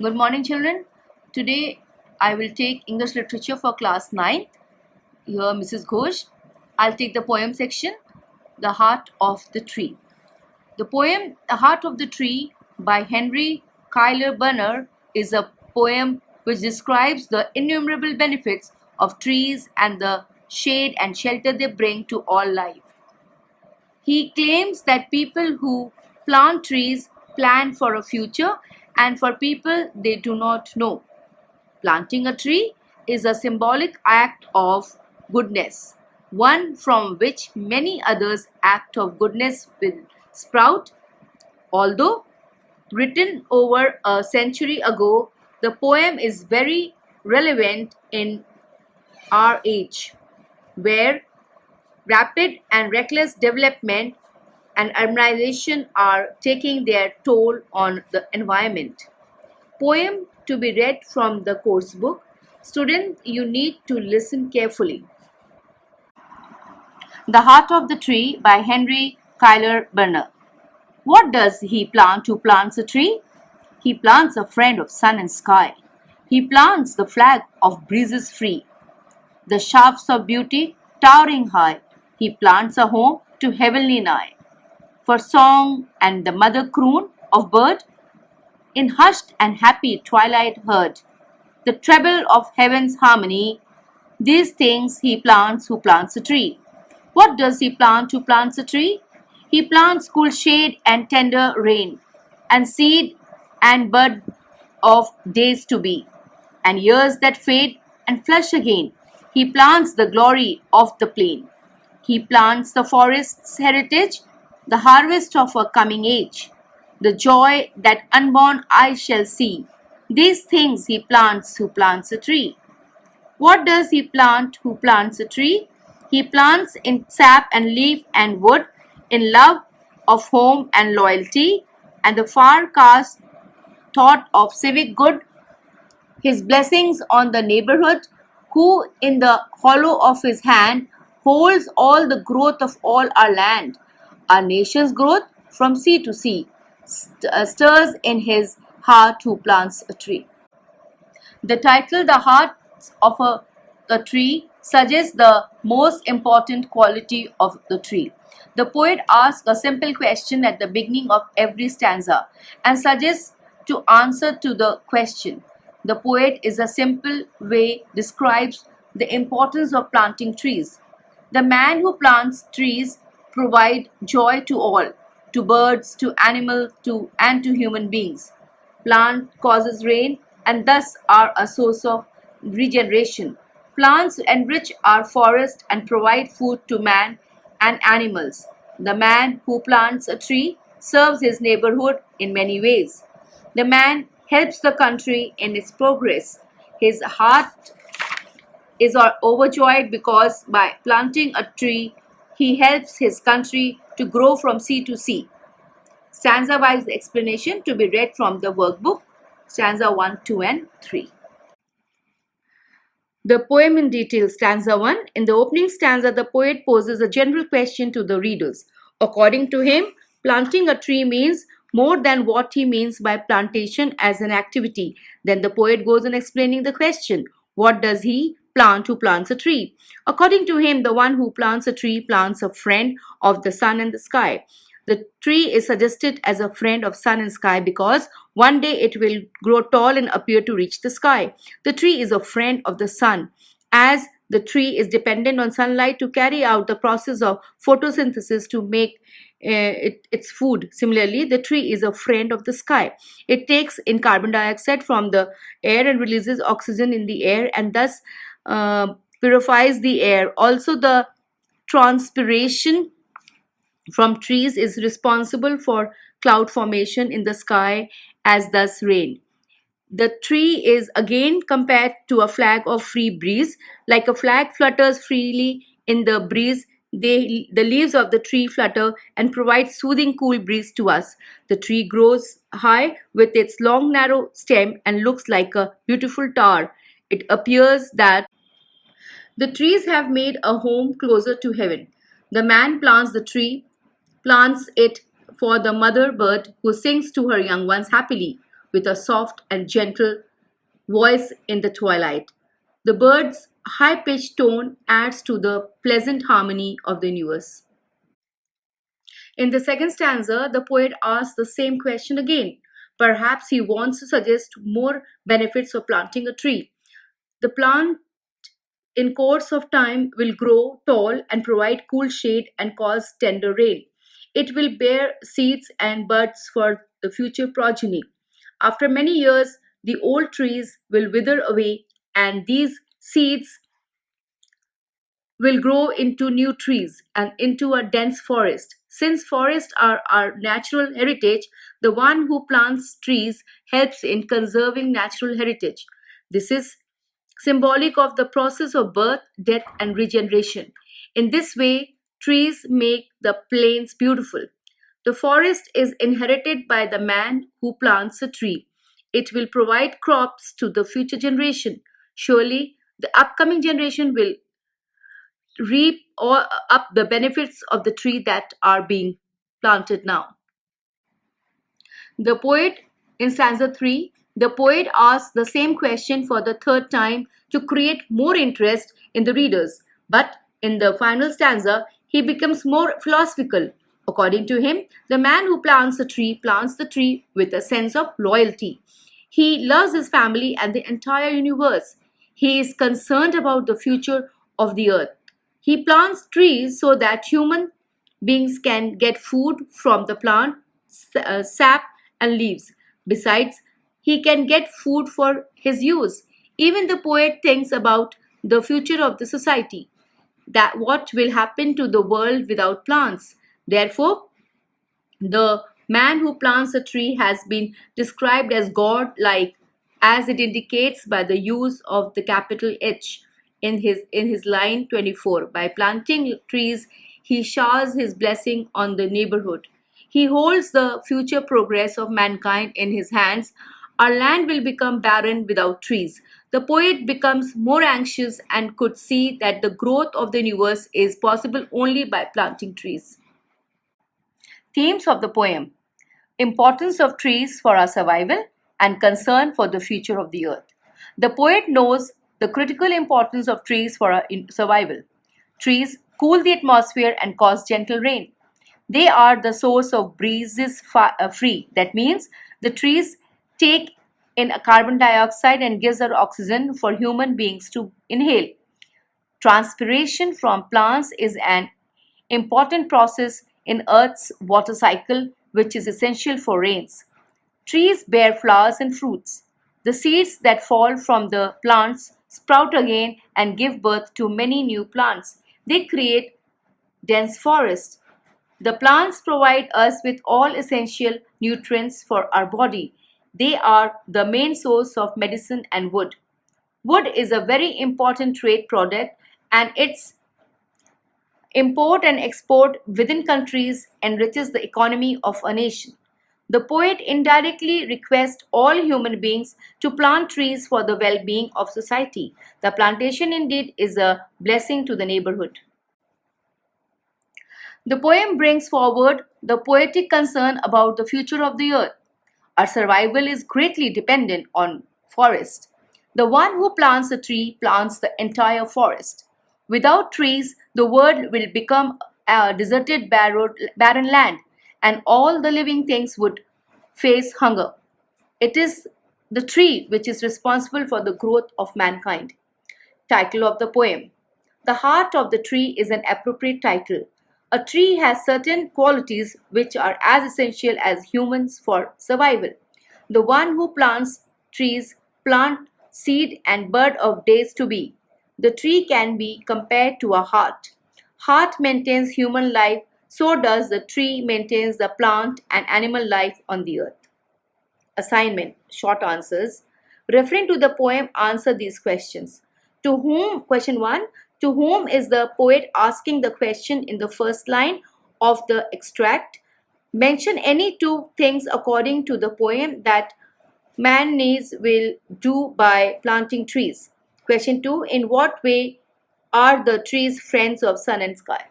Good morning, children. Today I will take English literature for class 9. Here, Mrs. Ghosh. I'll take the poem section, The Heart of the Tree. The poem, The Heart of the Tree by Henry Kyler Bunner, is a poem which describes the innumerable benefits of trees and the shade and shelter they bring to all life. He claims that people who plant trees plan for a future, and for people they do not know. Planting a tree is a symbolic act of goodness, one from which many others act of goodness will sprout. Although written over a century ago, the poem is very relevant in our age, where rapid and reckless development and urbanization are taking their toll on the environment. Poem to be read from the course book. Student, you need to listen carefully. The Heart of the Tree by Henry Kyler Bunner. What does he plant who plants a tree? He plants a friend of sun and sky. He plants the flag of breezes free, the shafts of beauty towering high. He plants a home to heavenly nigh. For song and the mother croon of bird, in hushed and happy twilight heard, the treble of heaven's harmony, these things he plants who plants a tree. What does he plant who plants a tree? He plants cool shade and tender rain, and seed and bud of days to be, and years that fade and flush again. He plants the glory of the plain. He plants the forest's heritage, the harvest of a coming age, the joy that unborn eyes shall see. These things he plants who plants a tree. What does he plant who plants a tree? He plants in sap and leaf and wood, in love of home and loyalty, and the far cast thought of civic good, his blessings on the neighborhood, who in the hollow of his hand holds all the growth of all our land. Our nation's growth from sea to sea stirs in his heart who plants a tree. The title, The Heart of a Tree, suggests the most important quality of the tree. The poet asks a simple question at the beginning of every stanza and suggests to answer to the question. The poet in a simple way describes the importance of planting trees. The man who plants trees provides joy to all, to birds, to animals, and to human beings. Plant causes rain and thus are a source of regeneration. Plants enrich our forest and provide food to man and animals. The man who plants a tree serves his neighborhood in many ways. The man helps the country in its progress. His heart is overjoyed because by planting a tree, he helps his country to grow from sea to sea. Stanza-wise explanation to be read from the workbook, stanza 1, 2, and 3. The poem in detail, stanza 1. In the opening stanza, the poet poses a general question to the readers. According to him, planting a tree means more than what he means by plantation as an activity. Then the poet goes on explaining the question. What does he plant who plants a tree? According to him, the one who plants a tree plants a friend of the sun and the sky. The tree is suggested as a friend of sun and sky because one day it will grow tall and appear to reach the sky. The tree is a friend of the sun, as the tree is dependent on sunlight to carry out the process of photosynthesis to make its food. Similarly, the tree is a friend of the sky. It takes in carbon dioxide from the air and releases oxygen in the air, and thus purifies the air. Also, the transpiration from trees is responsible for cloud formation in the sky, as thus rain. The tree is again compared to a flag of free breeze. Like a flag flutters freely in the breeze, the leaves of the tree flutter and provide soothing cool breeze to us. The tree grows high with its long narrow stem and looks like a beautiful tower. It appears that the trees have made a home closer to heaven. The man plants the tree, plants it for the mother bird who sings to her young ones happily. with a soft and gentle voice in the twilight. The bird's high pitched tone adds to the pleasant harmony of the universe. In the second stanza, the poet asks the same question again. Perhaps he wants to suggest more benefits of planting a tree. The plant in course of time will grow tall and provide cool shade and cause tender rain. It will bear seeds and buds for the future progeny. After many years, the old trees will wither away and these seeds will grow into new trees and into a dense forest. Since forests are our natural heritage, the one who plants trees helps in conserving natural heritage. This is symbolic of the process of birth, death, and regeneration. In this way, trees make the plains beautiful. The forest is inherited by the man who plants a tree. It will provide crops to the future generation. Surely, the upcoming generation will reap up the benefits of the tree that are being planted now. The poet, in stanza 3, the poet asks the same question for the third time to create more interest in the readers. But in the final stanza, he becomes more philosophical. According to him, the man who plants the tree with a sense of loyalty. He loves his family and the entire universe. He is concerned about the future of the earth. He plants trees so that human beings can get food from the plant, sap, and leaves. Besides, he can get food for his use. Even the poet thinks about the future of the society, that what will happen to the world without plants. Therefore, the man who plants a tree has been described as God-like, as it indicates by the use of the capital H in his line 24. By planting trees, he showers his blessing on the neighborhood. He holds the future progress of mankind in his hands. Our land will become barren without trees. The poet becomes more anxious and could see that the growth of the universe is possible only by planting trees. Themes of the poem: importance of trees for our survival and concern for the future of the earth. The poet knows the critical importance of trees for our survival. Trees cool the atmosphere and cause gentle rain. They are the source of breezes free. That means the trees take in a carbon dioxide and gives out oxygen for human beings to inhale. Transpiration from plants is an important process in Earth's water cycle, which is essential for rains. Trees bear flowers and fruits. The seeds that fall from the plants sprout again and give birth to many new plants. They create dense forests. The plants provide us with all essential nutrients for our body. They are the main source of medicine and wood. Wood is a very important trade product and its import and export within countries enriches the economy of a nation. The poet indirectly requests all human beings to plant trees for the well being of society. The plantation indeed is a blessing to the neighborhood. The poem brings forward the poetic concern about the future of the earth. Our survival is greatly dependent on forest. The one who plants a tree plants the entire forest. Without trees, the world will become a deserted, barren land, and all the living things would face hunger. It is the tree which is responsible for the growth of mankind. Title of the poem: The Heart of the Tree is an appropriate title. A tree has certain qualities which are as essential as humans for survival. The one who plants trees plant seed and bud of days to be. The tree can be compared to a heart. Heart maintains human life, so does the tree maintains the plant and animal life on the earth. Assignment: short answers. Referring to the poem, answer these questions. To whom, question 1, to whom is the poet asking the question in the first line of the extract? Mention any two things according to the poem that man needs will do by planting trees. Question 2, in what way are the trees friends of sun and sky?